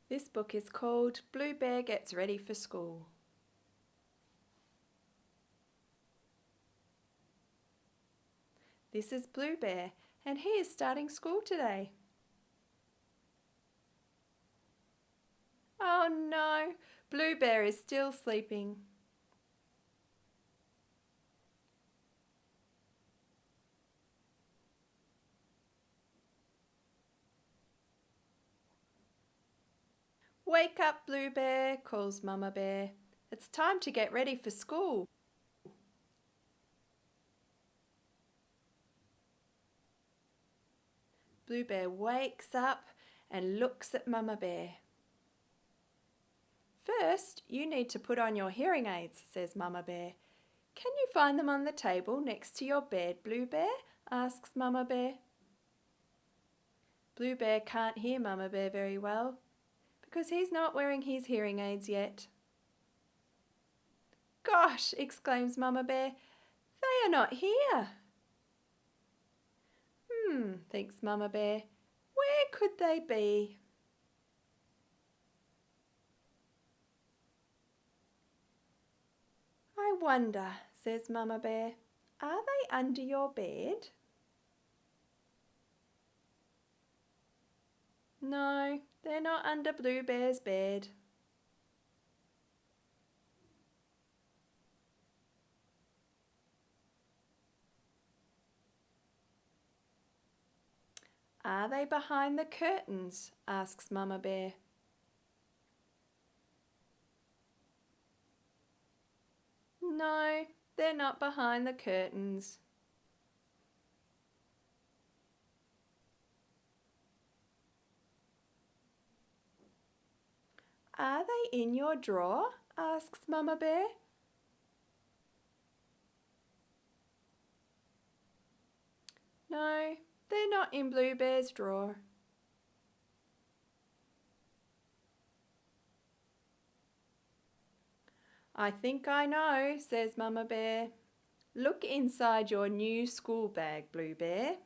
This book is called Blue Bear Gets Ready for School. This is Blue Bear, and he is starting school today. Oh no, Blue Bear is still sleeping. Wake up, Blue Bear, calls Mama Bear. It's time to get ready for school. Blue Bear wakes up and looks at Mama Bear. First, you need to put on your hearing aids, says Mama Bear. Can you find them on the table next to your bed, Blue Bear? Asks Mama Bear. Blue Bear can't hear Mama Bear very well because he's not wearing his hearing aids yet. Gosh, exclaims Mama Bear, they are not here. Thinks Mama Bear, where could they be? I wonder, says Mama Bear, are they under your bed? No, they're not under Blue Bear's bed. Are they behind the curtains? Asks Mama Bear. No, they're not behind the curtains. Are they in your drawer? Asks Mama Bear. No, they're not in Blue Bear's drawer. I think I know, says Mama Bear. Look inside your new school bag, Blue Bear.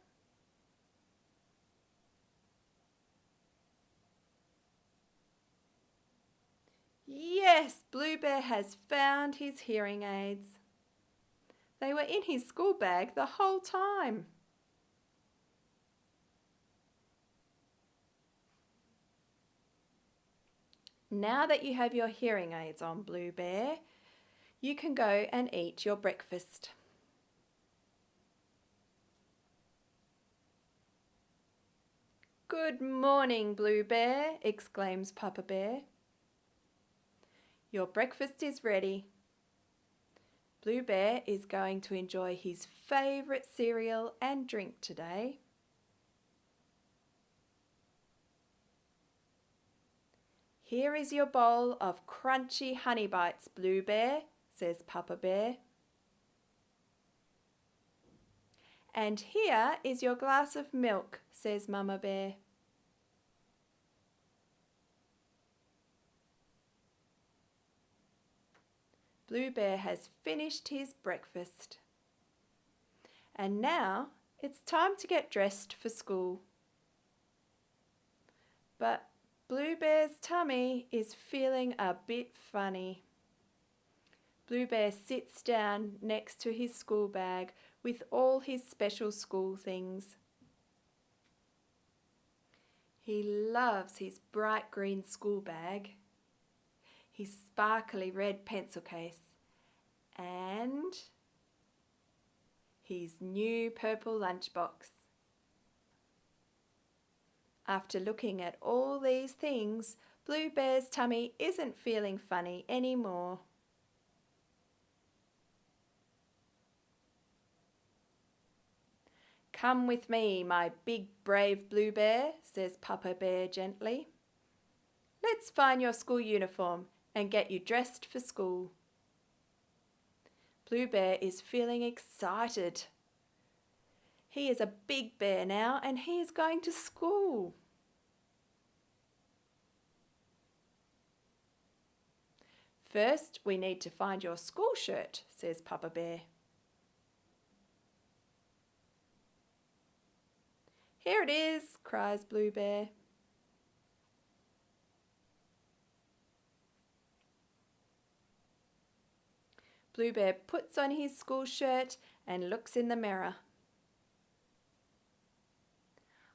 Yes, Blue Bear has found his hearing aids. They were in his school bag the whole time. Now that you have your hearing aids on, Blue Bear, you can go and eat your breakfast. Good morning, Blue Bear, exclaims Papa Bear. Your breakfast is ready. Blue Bear is going to enjoy his favourite cereal and drink today. Here is your bowl of crunchy honey bites, Blue Bear, says Papa Bear. And here is your glass of milk, says Mama Bear. Blue Bear has finished his breakfast. And now it's time to get dressed for school. But Blue Bear's tummy is feeling a bit funny. Blue Bear sits down next to his school bag with all his special school things. He loves his bright green school bag, his sparkly red pencil case, and his new purple lunchbox. After looking at all these things, Blue Bear's tummy isn't feeling funny anymore. Come with me, my big brave Blue Bear, says Papa Bear gently. Let's find your school uniform and get you dressed for school. Blue Bear is feeling excited. He is a big bear now and he is going to school. First, we need to find your school shirt, says Papa Bear. Here it is, cries Blue Bear. Blue Bear puts on his school shirt and looks in the mirror.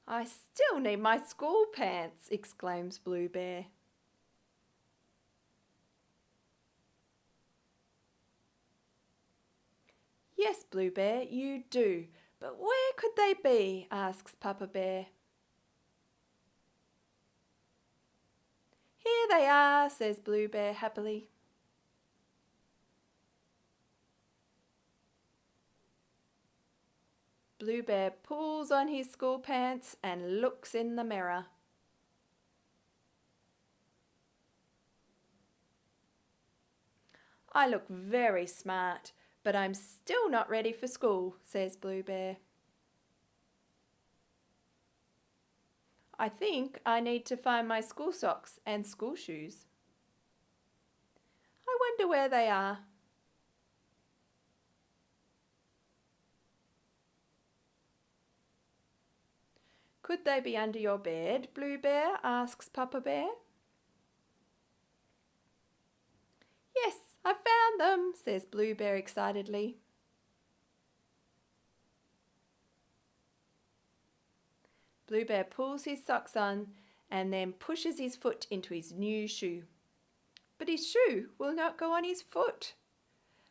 I still need my school pants, exclaims Blue Bear. Yes, Blue Bear, you do, but where could they be? Asks Papa Bear. Here they are, says Blue Bear happily. Blue Bear pulls on his school pants and looks in the mirror. I look very smart, but I'm still not ready for school, says Blue Bear. I think I need to find my school socks and school shoes. I wonder where they are. Could they be under your bed, Blue Bear? Asks Papa Bear. Yes, I found them, says Blue Bear excitedly. Blue Bear pulls his socks on and then pushes his foot into his new shoe. But his shoe will not go on his foot.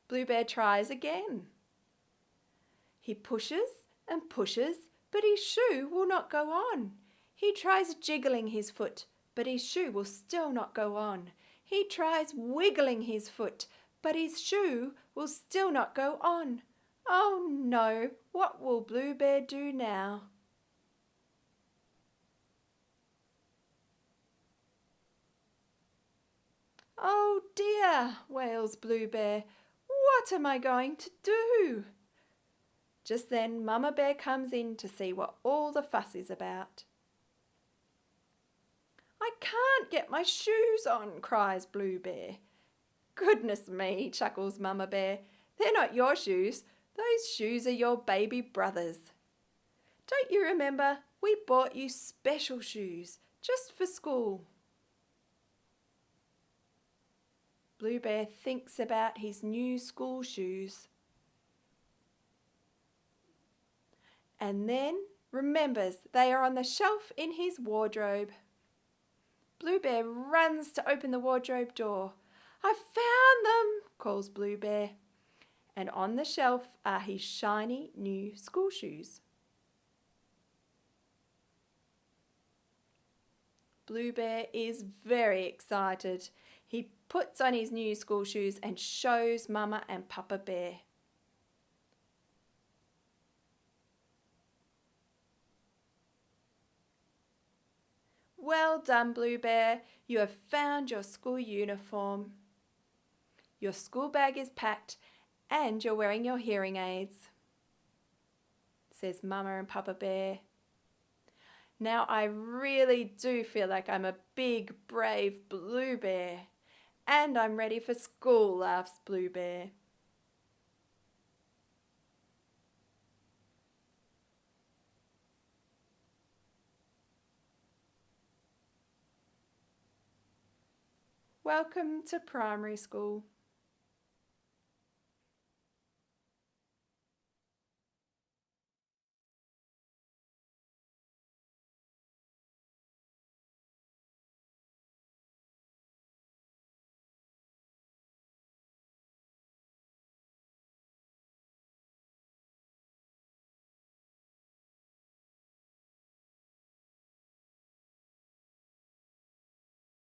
Blue Bear tries again. He pushes and pushes, but his shoe will not go on. He tries jiggling his foot, but his shoe will still not go on. He tries wiggling his foot, but his shoe will still not go on. Oh no, what will Blue Bear do now? Oh dear, wails Blue Bear. What am I going to do? Just then Mama Bear comes in to see what all the fuss is about. I can't get my shoes on, cries Blue Bear. Goodness me, chuckles Mama Bear. They're not your shoes. Those shoes are your baby brother's. Don't you remember? We bought you special shoes just for school. Blue Bear thinks about his new school shoes. And then remembers they are on the shelf in his wardrobe. Blue Bear runs to open the wardrobe door. I found them, calls Blue Bear. And on the shelf are his shiny new school shoes. Blue Bear is very excited. He puts on his new school shoes and shows Mama and Papa Bear. Well done, Blue Bear. You have found your school uniform. Your school bag is packed and you're wearing your hearing aids, says Mama and Papa Bear. Now I really do feel like I'm a big, brave Blue Bear. And I'm ready for school, laughs Blue Bear. Welcome to primary school.